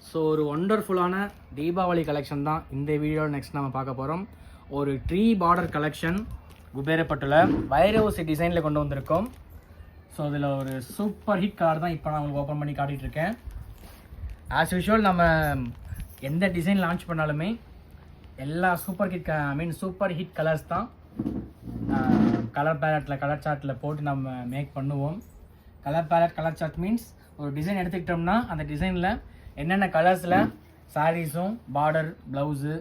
So ஒரு ஒண்டர்ஃபுல்லான Deepavali collection தான் இந்த வீடியோ நெக்ஸ்ட் நம்ம பார்க்க போகிறோம். ஒரு ட்ரீ பார்டர் கலெக்ஷன் குபேரப்பட்டில் வைரவுசி டிசைனில் கொண்டு வந்திருக்கோம். ஸோ அதில் ஒரு சூப்பர் ஹிட் கலர் தான் இப்போ நான் உங்களுக்கு ஓப்பன் பண்ணி காட்டிகிட்ருக்கேன். ஆஸ் யூஷுவல் நம்ம எந்த டிசைன் லான்ச் பண்ணாலுமே எல்லா சூப்பர் ஹிட் கலர்ஸ் தான் கலர் பேலட்டில் கலர் சார்ட்டில் போட்டு நம்ம மேக் பண்ணுவோம். Colour palette colour chart means ஒரு டிசைன் எடுத்துக்கிட்டோம்னா அந்த டிசைனில் என்னென்ன கலர்ஸில் சாரீஸும் பார்டர் ப்ளவுஸு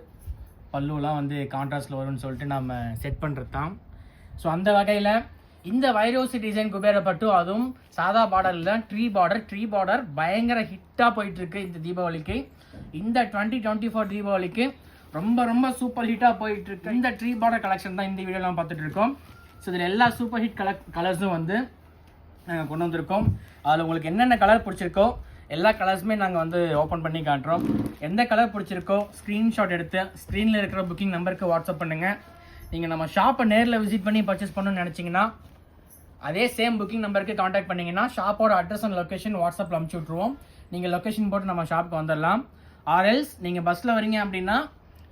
பல்லுலாம் வந்து கான்ட்ராஸ்டில் வரும்னு சொல்லிட்டு நம்ம செட் பண்ணுறது தான். ஸோ அந்த வகையில் இந்த வைரோசி டிசைன் குபேரப்பட்டு அதுவும் சாதா பார்டரில் ட்ரீ பார்டர் பயங்கர ஹிட்டாக போயிட்டுருக்கு. இந்த தீபாவளிக்கு இந்த 2024 தீபாவளிக்கு ரொம்ப சூப்பர் ஹிட்டாக போயிட்டுருக்கு. இந்த ட்ரீ பார்டர் கலெக்ஷன் தான் இந்த வீடியோவில் பார்த்துட்டு இருக்கோம். ஸோ இதில் எல்லா சூப்பர் ஹிட் கலர்ஸும் வந்து நாங்கள் கொண்டு வந்திருக்கோம். அதில் உங்களுக்கு என்னென்ன கலர் பிடிச்சிருக்கோ எல்லா கலர்ஸுமே நாங்கள் வந்து ஓப்பன் பண்ணி காட்டுறோம். எந்த கலர் பிடிச்சிருக்கோ ஸ்க்ரீன்ஷாட் எடுத்து ஸ்க்ரீனில் இருக்கிற புக்கிங் நம்பருக்கு வாட்ஸ்அப் பண்ணுங்கள். நீங்கள் நம்ம ஷாப்பை நேரில் விசிட் பண்ணி பர்ச்சேஸ் பண்ணணும்னு நினச்சிங்கன்னா அதே சேம் புக்கிங் நம்பருக்கு காண்டாக்ட் பண்ணிங்கன்னா ஷாப்போட அட்ரஸ் அண்ட் லொக்கேஷன் வாட்ஸ்அப்பில் அனுப்பிச்சி விட்ருவோம். நீங்கள் லொக்கேஷன் போட்டு நம்ம ஷாப்புக்கு வந்துடலாம். ஆர்எல்ஸ் நீங்கள் பஸ்ஸில் வரீங்க அப்படின்னா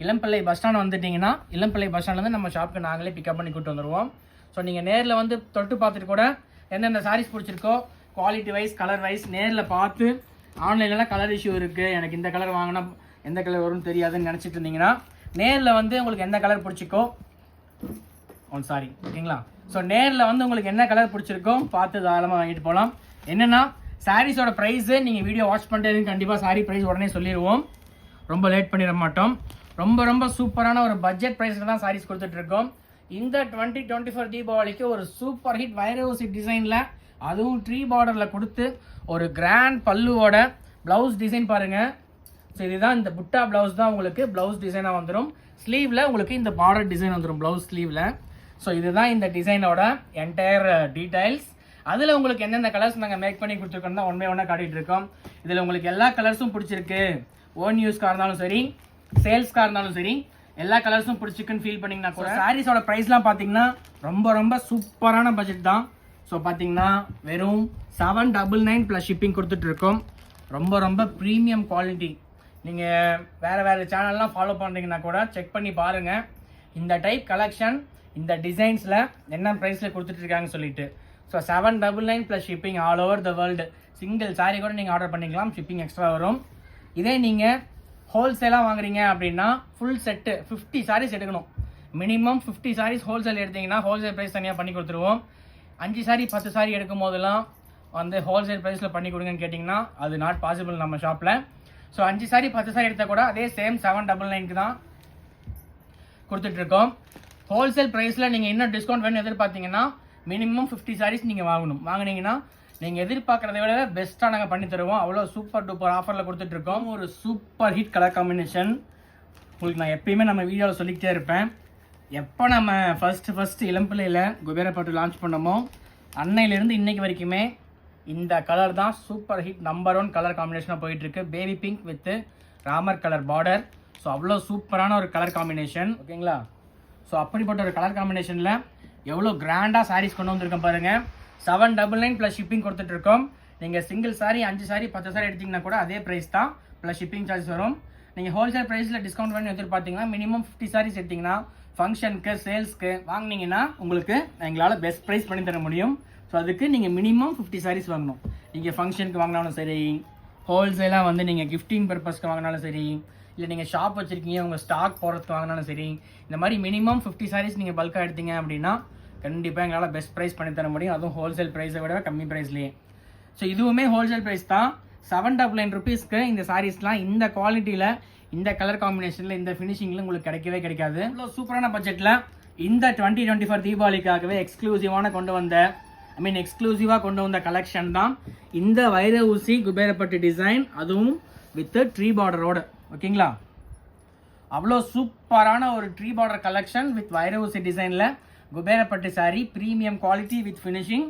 இளம்பிள்ளை பஸ் ஸ்டாண்ட் வந்துட்டிங்கன்னா இளம்பிள்ளை பஸ் ஸ்டாண்ட்லேருந்து நம்ம ஷாப்புக்கு நாங்களே பிக்கப் பண்ணி கூப்பிட்டு வந்துடுவோம். ஸோ நீங்கள் நேரில் வந்து தொட்டு பார்த்துட்டு கூட எந்தெந்த சாரீஸ் பிடிச்சிருக்கோ குவாலிட்டி வைஸ் கலர் வைஸ் நேரில் பார்த்து ஆன்லைன்லாம் கலர் இஷ்யூ இருக்குது, எனக்கு இந்த கலர் வாங்கினா எந்த கலர் வரும்னு தெரியாதுன்னு நினச்சிட்டு இருந்தீங்கன்னா நேரில் வந்து உங்களுக்கு எந்த கலர் பிடிச்சிக்கோ ஓகேங்களா. ஸோ நேரில் வந்து உங்களுக்கு என்ன கலர் பிடிச்சிருக்கோ பார்த்து தாராளமாக வாங்கிட்டு போகலாம். என்னென்னா சாரீஸோட ப்ரைஸு நீங்கள் வீடியோ வாட்ச் பண்ணிட்டு கண்டிப்பாக சாரீ ப்ரைஸ் உடனே சொல்லிடுவோம், ரொம்ப லேட் பண்ணிட மாட்டோம். ரொம்ப சூப்பரான ஒரு பட்ஜெட் ப்ரைஸில் தான் சாரீஸ் கொடுத்துட்ருக்கோம். இந்த 2024 தீபாவளிக்கு ஒரு சூப்பர் ஹிட் வைரோசி டிசைனில் அதுவும் ட்ரீ பார்டரில் கொடுத்து ஒரு கிராண்ட் பல்லுவோட ப்ளவுஸ் டிசைன் பாருங்கள். ஸோ இதுதான் இந்த புட்டா ப்ளவுஸ் தான் உங்களுக்கு ப்ளவுஸ் டிசைனாக வந்துடும். ஸ்லீவில் உங்களுக்கு இந்த பார்டர் டிசைன் வந்துடும் ப்ளவுஸ் ஸ்லீவில். ஸோ இதுதான் இந்த டிசைனோட என்டையர் டீடைல்ஸ். அதில் உங்களுக்கு எந்தெந்த கலர்ஸ் நாங்கள் மேக் பண்ணி கொடுத்துருக்கோம் தான் ஒன்றா காட்டிகிட்டு இருக்கோம். இதில் உங்களுக்கு எல்லா கலர்ஸும் பிடிச்சிருக்கு, ஓன் யூஸ்க்காக இருந்தாலும் சரி சேல்ஸ்க்காக இருந்தாலும் சரி எல்லா கலர்ஸும் பிடிச்சிருக்குன்னு ஃபீல் பண்ணிங்கன்னா கூட சாரீஸோட ப்ரைஸ்லாம் பார்த்தீங்கன்னா ரொம்ப சூப்பரான பட்ஜெட் தான். ஸோ பார்த்தீங்கன்னா வெறும் 799 ப்ளஸ் ஷிப்பிங் கொடுத்துட்ருக்கோம். ரொம்ப ப்ரீமியம் குவாலிட்டி. நீங்கள் வேறு சேனல்லாம் ஃபாலோ பண்ணுறீங்கன்னா கூட செக் பண்ணி பாருங்கள் இந்த டைப் கலெக்ஷன் இந்த டிசைன்ஸில் என்ன ப்ரைஸில் கொடுத்துட்ருக்காங்கன்னு சொல்லிட்டு. So 799 plus shipping all over the world. Single sari கூட நீங்கள் ஆர்டர் பண்ணிக்கலாம், ஷிப்பிங் எக்ஸ்ட்ரா வரும். இதே நீங்கள் ஹோல்சேலாக வாங்குறீங்க அப்படின்னா ஃபுல் செட்டு 50 சாரீஸ் எடுக்கணும். மினிமம் 50 சாரீஸ் ஹோல்சேல் எடுத்தீங்கன்னா ஹோல்சேல் ப்ரைஸ் தனியாக பண்ணி கொடுத்துருவோம். 5 சாரீ 10 சாரீ எடுக்கும் போதெல்லாம் வந்து ஹோல்சேல் ப்ரைஸில் பண்ணி கொடுங்கன்னு கேட்டிங்கன்னா அது நாட் பாசிபிள் நம்ம ஷாப்பில். ஸோ 5 சாரீ 10 சாரீ எடுத்தால் கூட அதே சேம் 799 தான் கொடுத்துட்ருக்கோம். ஹோல்சேல் ப்ரைஸில் நீங்கள் இன்னும் டிஸ்கவுண்ட் வேணும் எதிர்பார்த்தீங்கன்னா மினிமம் 50 சாரீஸ் நீங்கள் வாங்கினீங்கன்னா நீங்கள் எதிர்பார்க்குறத விட பெஸ்ட்டாக நாங்கள் பண்ணி தருவோம். அவ்வளோ சூப்பர் டூப்பர் ஆஃபரில் கொடுத்துட்ருக்கோம். ஒரு சூப்பர் ஹிட் கலர் காம்பினேஷன் உங்களுக்கு நான் எப்பயுமே நம்ம வீடியோவில் சொல்லிக்கிட்டே இருப்பேன். எப்போ நம்ம ஃபஸ்ட்டு இளம்பிள்ளையில் குபேரப்பட்டு லான்ச் பண்ணோமோ அன்னையிலேருந்து இன்றைக்கு வரைக்குமே இந்த கலர் தான் சூப்பர் ஹிட் நம்பர் 1 கலர் காம்பினேஷனாக போயிட்டுருக்கு. Baby pink with Ramar colour border. So அவ்வளோ சூப்பரான ஒரு கலர் காம்பினேஷன் ஓகேங்களா. ஸோ அப்படிப்பட்ட ஒரு கலர் காம்பினேஷனில் எவ்வளோ கிராண்டாக சாரீஸ் கொண்டு வந்திருக்கோம் பாருங்கள். 799 ப்ளஸ் ஷிப்பிங் கொடுத்துட்ருக்கோம். நீங்கள் சிங்கிள் சாரீ 5 சாரீ 10 சாரீ எடுத்திங்கன்னா கூட அதே ப்ரைஸ் தான் ப்ளஸ் ஷிப்பிங் சார்ஜஸ் வரும். நீங்கள் ஹோல்சேல் ப்ரைஸில் டிஸ்கவுண்ட் பண்ணி எதிர்பார்த்தீங்கன்னா மினிமம் 50 சாரீஸ் எடுத்திங்கன்னா ஃபங்க்ஷனுக்கு சேல்ஸ்க்கு வாங்கினீங்கன்னா உங்களுக்கு எங்களால் பெஸ்ட் ப்ரைஸ் பண்ணி தர முடியும். ஸோ அதுக்கு நீங்கள் மினிமம் 50 சாரீஸ் வாங்கணும். நீங்கள் ஃபங்க்ஷனுக்கு வாங்கினாலும் சரி, ஹோல்சேலாக வந்து நீங்கள் கிஃப்டிங் பர்பஸ்க்கு வாங்கினாலும் சரி, இல்லை நீங்கள் ஷாப் வச்சுருக்கீங்க உங்கள் ஸ்டாக் போகிறதுக்கு வாங்கினாலும் சரி, இந்த மாதிரி மினிமம் 50 சாரீஸ் நீங்கள் பல்காக எடுத்தீங்க அப்படின்னா கண்டிப்பாக எங்களால் பெஸ்ட் ப்ரைஸ் பண்ணி தர முடியும். அதுவும் ஹோல்சேல் ப்ரைஸை விட கம்மி ப்ரைஸ்லேயே. ஸோ இதுவுமே ஹோல்சேல் ப்ரைஸ் தான். 799 ருபீஸ்க்கு இந்த சாரீஸ்லாம் இந்த குவாலிட்டியில் இந்த கலர் காம்பினேஷனில் இந்த ஃபினிஷிங்கில் உங்களுக்கு கிடைக்காது. இவ்வளோ சூப்பரான பட்ஜெட்டில் இந்த 2024 தீபாவளிக்காகவே எக்ஸ்க்ளூசிவாக கொண்டு வந்த கலெக்ஷன் தான் இந்த வைர ஊசி குபேரப்பட்டு டிசைன், அதுவும் வித் ட்ரீ பார்டரோட ஓகேங்களா. அவ்வளோ சூப்பரான ஒரு ட்ரீ பார்டர் கலெக்ஷன் வித் வைர ஊசி டிசைனில் குபேரப்பட்டு sari premium quality with finishing.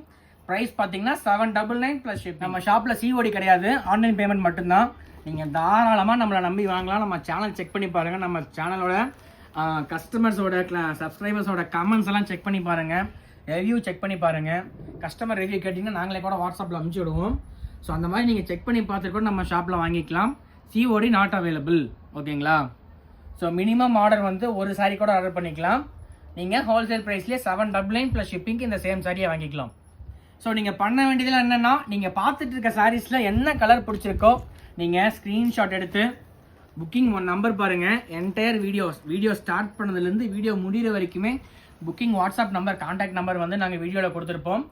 Price பார்த்தீங்கன்னா 799 ப்ளஸ் ஷிப். நம்ம ஷாப்பில் சிஓடி கிடையாது, ஆன்லைன் பேமெண்ட் மட்டும்தான். நீங்கள் தாராளமாக நம்மளை நம்பி வாங்கலாம். நம்ம சேனல் செக் பண்ணி பாருங்கள். நம்ம சேனலோட கஸ்டமர்ஸோட சப்ஸ்கிரைபர்ஸோட கமெண்ட்ஸ் எல்லாம் செக் பண்ணி பாருங்கள், ரிவ்யூ செக் பண்ணி பாருங்கள். கஸ்டமர் ரிவ்யூ கேட்டிங்கன்னா நாங்களே கூட வாட்ஸ்அப்பில் அனுப்பிச்சி விடுவோம். ஸோ அந்த மாதிரி நீங்கள் செக் பண்ணி பார்த்துட்டு கூட நம்ம ஷாப்பில் வாங்கிக்கலாம். COD not available. ஓகேங்களா? ஸோ மினிமம் ஆர்டர் வந்து ஒரு சாரீ கூட ஆர்டர் பண்ணிக்கலாம். நீங்கள் ஹோல்சேல் ப்ரைஸ்லேயே 799 ப்ளஸ் ஷிப்பிங்க்கு இந்த சேம் சாரியை வாங்கிக்கலாம். ஸோ நீங்கள் பண்ண வேண்டியதில் என்னென்னா, நீங்கள் பார்த்துட்டு இருக்க சாரீஸில் என்ன கலர் பிடிச்சிருக்கோ நீங்கள் ஸ்க்ரீன்ஷாட் எடுத்து புக்கிங் நம்பர் பாருங்கள். என்டையர் வீடியோ ஸ்டார்ட் பண்ணதுலேருந்து வீடியோ முடிகிற வரைக்குமே booking WhatsApp number, contact number வந்து நாங்கள் வீடியோவில் கொடுத்துருப்போம்.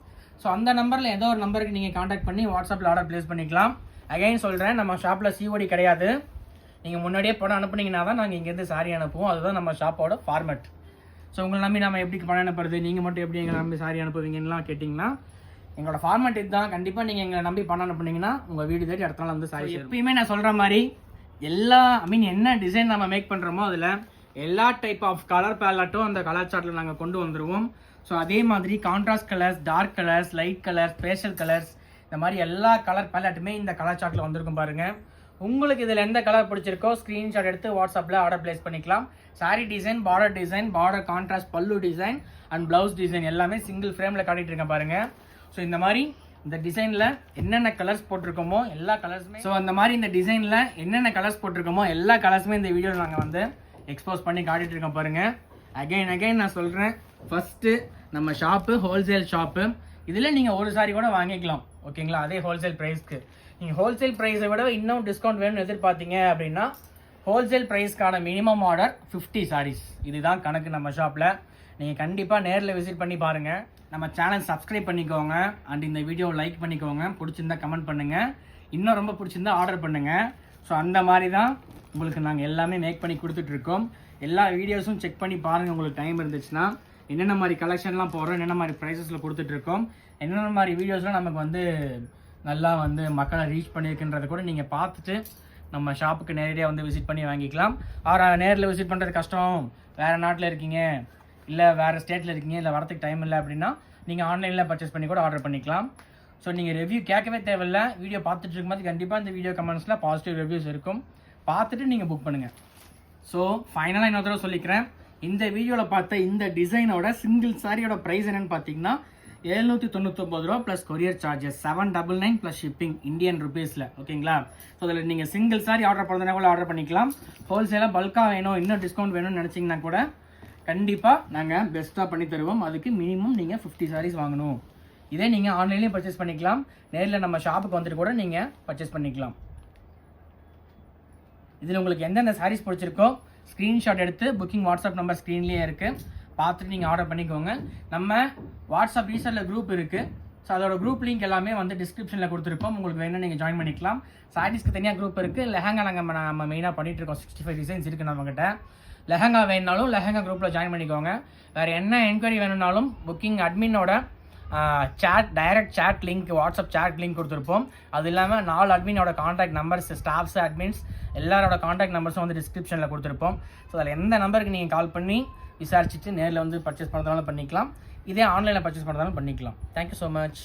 ஸோ அந்த நம்பரில் ஏதோ ஒரு நம்பருக்கு நீங்கள் கான்டாக்ட் பண்ணி வாட்ஸ்அப்பில் ஆர்டர் ப்ளேஸ் பண்ணிக்கலாம். அகைன் சொல்கிறேன், நம்ம ஷாப்பில் சிஓடி கிடையாது. நீங்கள் முன்னாடியே பணம் அனுப்புனீங்கன்னா தான் நாங்கள் இங்கேருந்து சாரி அனுப்புவோம். அதுதான் நம்ம ஷாப்போட ஃபார்மேட். ஸோ உங்களை நம்பி நம்ம எப்படி பணம் அனுப்புறது, நீங்கள் மட்டும் எப்படி எங்களை நம்பி சாரி அனுப்புவீங்கலாம் கேட்டிங்கன்னா, எங்களோட ஃபார்மேட் இதுதான். கண்டிப்பாக நீங்கள் எங்களை நம்பி பணம் அனுப்புனீங்கன்னா உங்கள் வீடு தேடி அடுத்த நாள் வந்து சாரி. எப்பயுமே நான் சொல்கிற மாதிரி என்ன டிசைன் நம்ம மேக் பண்ணுறோமோ அதில் எல்லா டைப் ஆஃப் கலர் பேலட்டும் அந்த கலர் சார்ட்டில் நாங்கள் கொண்டு வந்துடுவோம். ஸோ அதே மாதிரி contrast colours, dark colours, light colours, pastel colours, இந்த மாதிரி எல்லா கலர் பேலட்டுமே இந்த கலர் சார்ட்டில் வந்திருக்கும் பாருங்கள். உங்களுக்கு இதில் எந்த கலர் பிடிச்சிருக்கோ ஸ்க்ரீன்ஷாட் எடுத்து வாட்ஸ்அப்பில் ஆர்டர் ப்ளேஸ் பண்ணிக்கலாம். சாரி டிசைன், பார்டர் கான்ட்ராஸ்ட், பல்லு டிசைன் அண்ட் ப்ளவுஸ் டிசைன் எல்லாமே சிங்கிள் ஃப்ரேமில் காட்டிகிட்டு இருக்கேன் பாருங்கள். ஸோ இந்த மாதிரி இந்த டிசைனில் என்னென்ன கலர்ஸ் போட்டிருக்கோமோ எல்லா கலர்ஸுமே எல்லா கலர்ஸுமே இந்த வீடியோவில் நாங்கள் வந்து எக்ஸ்போஸ் பண்ணி காட்டிகிட்டு இருக்கோம் பாருங்கள். அகைன் நான் சொல்கிறேன், ஃபஸ்ட்டு நம்ம ஷாப்பு ஹோல்சேல் ஷாப்பு. இதில் நீங்கள் ஒரு சாரி கூட வாங்கிக்கலாம். ஓகேங்களா? அதே ஹோல்சேல் ப்ரைஸ்க்கு. நீங்கள் ஹோல்சேல் ப்ரைஸை விட இன்னும் டிஸ்கவுண்ட் வேணும்னு எதிர்பார்த்தீங்க அப்படின்னா ஹோல்சேல் ப்ரைஸ்க்கான மினிமம் ஆர்டர் 50 சாரீஸ். இதுதான் கணக்கு நம்ம ஷாப்பில். நீங்கள் கண்டிப்பாக நேரில் விசிட் பண்ணி பாருங்கள். நம்ம சேனல் சப்ஸ்கிரைப் பண்ணிக்கோங்க அண்ட் இந்த வீடியோ லைக் பண்ணிக்கோங்க. பிடிச்சிருந்தா கமெண்ட் பண்ணுங்கள். இன்னும் ரொம்ப பிடிச்சிருந்தா ஆர்டர் பண்ணுங்கள். ஸோ அந்த மாதிரி தான் உங்களுக்கு நாங்கள் எல்லாமே மேக் பண்ணி கொடுத்துட்ருக்கோம். எல்லா வீடியோஸும் செக் பண்ணி பாருங்கள். உங்களுக்கு டைம் இருந்துச்சுன்னா என்னென்ன மாதிரி கலெக்ஷன்லாம் போடுறோம், என்னென்ன மாதிரி ப்ரைஸஸில் கொடுத்துட்ருக்கோம், என்னென்ன மாதிரி வீடியோஸ்லாம் நமக்கு வந்து நல்லா வந்து மக்களை ரீச் பண்ணியிருக்குன்றதை கூட நீங்கள் பார்த்துட்டு நம்ம ஷாப்புக்கு நேரடியாக வந்து விசிட் பண்ணி வாங்கிக்கலாம். நேரில் விசிட் பண்ணுறது கஷ்டம், வேறு நாட்டில் இருக்கீங்க, இல்லை வேறு ஸ்டேட்டில் இருக்கீங்க, இல்லை வரத்துக்கு டைம் இல்லை அப்படின்னா நீங்கள் ஆன்லைனில் பர்ச்சேஸ் பண்ணி கூட ஆர்டர் பண்ணிக்கலாம். ஸோ நீங்கள் ரிவ்யூ கேட்கவே தேவையில்லை. வீடியோ பார்த்துட்டு இருக்கும்போது கண்டிப்பாக இந்த வீடியோ கமெண்ட்ஸில் பாசிட்டிவ் ரிவ்யூஸ் இருக்கும். பார்த்துட்டு நீங்கள் புக் பண்ணுங்கள். ஸோ ஃபைனலாக இன்னொரு தடவை சொல்லிக்கிறேன், இந்த வீடியோவில் பார்த்த இந்த டிசைனோட சிங்கிள் சாரியோட ப்ரைஸ் என்னென்னு பார்த்தீங்கன்னா 799 ரூபா plus courier charges, 799 plus shipping Indian ருபீஸில். ஓகேங்களா? ஸோ அதில் நீங்கள் சிங்கிள் சாரி ஆர்டர் பண்ணுறதுனா கூட ஆர்டர் பண்ணிக்கலாம். ஹோல்சேலாக பல்காக வேணும், இன்னும் டிஸ்கவுண்ட் வேணும்னு நினச்சிங்கன்னா கூட கண்டிப்பாக நாங்கள் பெஸ்ட்டாக பண்ணி தருவோம். அதுக்கு மினிமம் நீங்கள் 50 சாரீஸ் வாங்கணும். இதே நீங்கள் ஆன்லைன்லேயும் பர்ச்சேஸ் பண்ணிக்கலாம், நேரில் நம்ம ஷாப்புக்கு வந்துட்டு கூட நீங்கள் பர்ச்சேஸ் பண்ணிக்கலாம். இதில் உங்களுக்கு எந்தெந்த சாரீஸ் பிடிச்சிருக்கோ ஸ்க்ரீன்ஷாட் எடுத்து புக்கிங் வாட்ஸ்அப் நம்பர் ஸ்க்ரீன்லேயே இருக்குது, பார்த்துட்டு நீங்கள் ஆர்டர் பண்ணிக்கோங்க. நம்ம வாட்ஸ்அப் ரீசெல்லர் குரூப் இருக்குது. ஸோ அதோட குரூப் லிங்க் எல்லாமே வந்து டிஸ்கிரிப்ஷனில் கொடுத்துருப்போம். உங்களுக்கு வேணும் நீங்கள் ஜாயின் பண்ணிக்கலாம். சாரீஸ்க்கு தனியாக குரூப் இருக்குது. லெஹங்கா நம்ம மெயினாக பண்ணிகிட்ருக்கோம். 65 டிசைன்ஸ் இருக்குது நம்மக்கிட்ட. லெஹங்கா வேணுனாலும் லெஹங்கா குரூப்பில் ஜாயின் பண்ணிக்கோங்க. வேறு என்ன என்கொயரி வேணும்னாலும் புக்கிங் அட்மினோட direct chat link, WhatsApp chat link கொடுத்துருப்போம். அது இல்லாமல் 4 அட்மினோட கான்டாக்ட் நம்பர்ஸ், ஸ்டாஃப்ஸ், அட்மின்ஸ் எல்லாரோட கான்டாக்ட் நம்பர்ஸும் வந்து டிஸ்கிரிப்ஷனில் கொடுத்துருப்போம். ஸோ அதில் எந்த நம்பருக்கு நீங்கள் கால் பண்ணி விசாரிச்சுட்டு நேரில் வந்து பர்ச்சேஸ் பண்ணுறதுனாலும் பண்ணிக்கலாம். இதே ஆன்லைனில் பர்ச்சேஸ் பண்ணுறதாலும் பண்ணிக்கலாம். Thank you so much.